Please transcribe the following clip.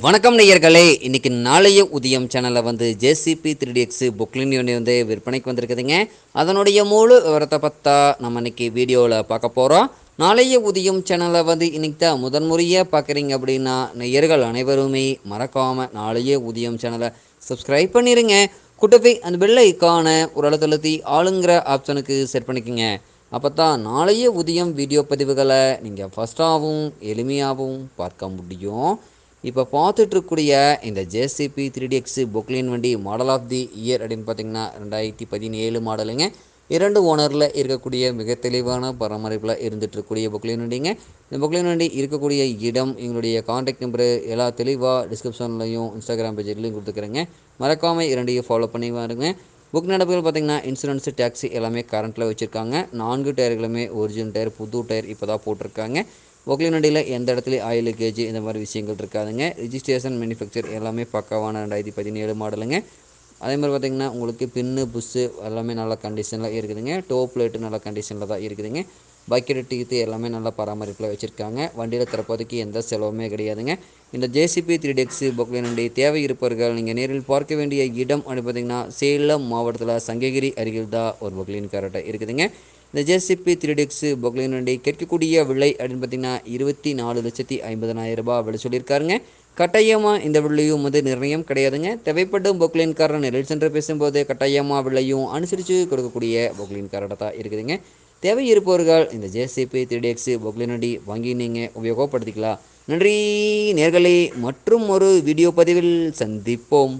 வணக்கம் நேயர்களே, இன்னைக்கு நாளைய உதயம் சேனலில் வந்து ஜேசிபி 3DX புக்லின் யூனி வந்து விற்பனைக்கு வந்திருக்குதுங்க. அதனுடைய முழு விவரத்தை பற்றா நம்ம இன்னைக்கு வீடியோவில் பார்க்க போகிறோம். நாளைய உதயம் சேனலை வந்து இன்னைக்கு தான் முதன்முறையாக பார்க்குறீங்க அப்படின்னா நேயர்கள் அனைவருமே மறக்காமல் நாளைய உதயம் சேனலை சப்ஸ்கிரைப் பண்ணிடுங்க. கூட்டப்பை அந்த பெல் ஐக்கான ஒரு அழுத்தழுத்தி ஆளுங்கிற ஆப்ஷனுக்கு செட் பண்ணிக்கோங்க. அப்போ தான் நாளைய உதயம் வீடியோ பதிவுகளை நீங்கள் ஃபஸ்ட்டாகவும் எளிமையாகவும் பார்க்க முடியும். இப்போ பார்த்துட்ருக்கூடிய இந்த ஜேசிபி 3DX பொக்லின் வண்டி மாடல் ஆஃப் தி இயர் அப்படின்னு பார்த்தீங்கன்னா 2017 மாடலுங்க. 2 ஓனரில் இருக்கக்கூடிய மிக தெளிவான பராமரிப்பில் இருந்துகிட்ருக்கூடிய பொக்லின் வண்டிங்க. இந்த பொக்லின் வண்டி இருக்கக்கூடிய இடம், எங்களுடைய காண்டாக்ட் நம்பரு எல்லாம் தெளிவாக டிஸ்கிரிப்ஷன்லையும் இன்ஸ்டாகிராம் பேஜ்லையும் கொடுத்துக்கிறேங்க. மறக்காமல் இரண்டையும் ஃபாலோ பண்ணி வாருங்க. புக் நடப்புகள் பார்த்திங்கன்னா இன்சூரன்ஸு டேக்ஸி எல்லாமே கரண்ட்டில் வச்சுருக்காங்க. 4 டயர்களுமே ஒரிஜினல் டயர், புது டயர் இப்போ தான் போட்டிருக்காங்க. பொக்லின் வண்டியில் எந்த இடத்துலையும் ஆயில் லீக்கேஜ் இந்த மாதிரி விஷயங்கள் இருக்காதுங்க. ரிஜிஸ்ட்ரேஷன் மேனுஃபேக்சர் எல்லாமே பக்காவான 2017 மாடலுங்க. அதே மாதிரி பார்த்திங்கன்னா உங்களுக்கு பின்னு புஷ்ஷு எல்லாமே நல்ல கண்டிஷனில் இருக்குதுங்க. டோப் லைட்டு நல்ல கண்டிஷனில் தான் இருக்குதுங்க. பக்கெட் டீத்து எல்லாமே நல்ல பராமரிப்பில் வச்சுருக்காங்க. வண்டியில் தரப்போதைக்கு எந்த செலவுமே கிடையாதுங்க. இந்த ஜேசிபி 3DX பொக்லின் வண்டி தேவை இருப்பவர்கள் நீங்கள் நேரில் பார்க்க வேண்டிய இடம் அப்படின்னு பார்த்திங்கன்னா சேலம் மாவட்டத்தில் சங்ககிரி அருகில் தான் ஒரு பொக்லின் கரெக்டாக இருக்குதுங்க. இந்த ஜேசிபி 3DX பொக்லின் வண்டி கேட்கக்கூடிய விலை அப்படின்னு பார்த்தீங்கன்னா 24,50,000 ரூபாய் விலை சொல்லியிருக்காருங்க. கட்டாயமாக இந்த விலையும் வந்து நிர்ணயம் கிடையாதுங்க. தேவைப்படும் பொக்லின் காரன் நெரில் சென்று பேசும்போது கட்டாயமாக விலையும் அனுசரித்து கொடுக்கக்கூடிய பொக்லின் காரடாக தான் இருக்குதுங்க. தேவை இருப்பவர்கள் இந்த ஜேசிபி 3DX பொக்லின் வண்டி வாங்கி நீங்கள் உபயோகப்படுத்திக்கலாம். நன்றி நேர்களே, மற்றும் ஒரு வீடியோ பதிவில் சந்திப்போம்.